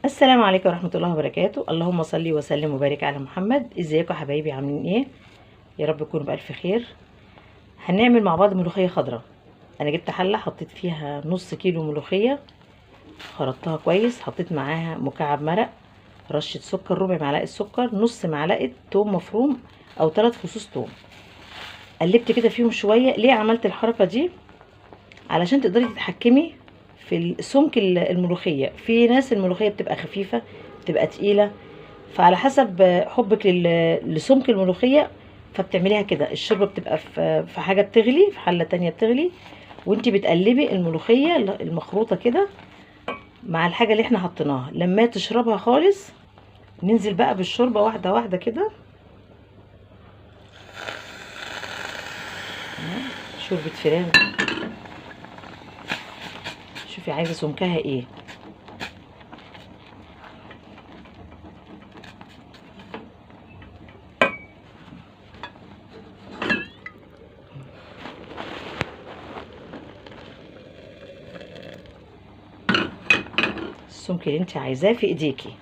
السلام عليكم ورحمة الله وبركاته. اللهم صل وسلم وبارك على محمد. ازيكم يا حبايبي، عاملين ايه؟ يا رب تكونوا بألف خير. هنعمل مع بعض ملوخية خضراء. انا جبت حلة حطيت فيها نص كيلو ملوخية، خرطتها كويس، حطيت معاها مكعب مرق، رشة سكر، ربع معلقة سكر، نص معلقة توم مفروم او 3 فصوص توم. قلبت كده فيهم شوية. ليه عملت الحركة دي؟ علشان تقدري تتحكمي في سمك الملوخية. في ناس الملوخية بتبقى خفيفة، بتبقى تقيلة، فعلى حسب حبك لسمك الملوخية فبتعمليها كده. الشوربة بتبقى في حاجة بتغلي، في حلة تانية بتغلي، وانتي بتقلبي الملوخية المخروطة كده مع الحاجة اللي احنا حطيناها. لما تشربها خالص ننزل بقى بالشوربة واحدة واحدة كده. شوربة فراخ، شوفي عايزة سمكها ايه. السمك اللي انت عايزاه في ايديكي.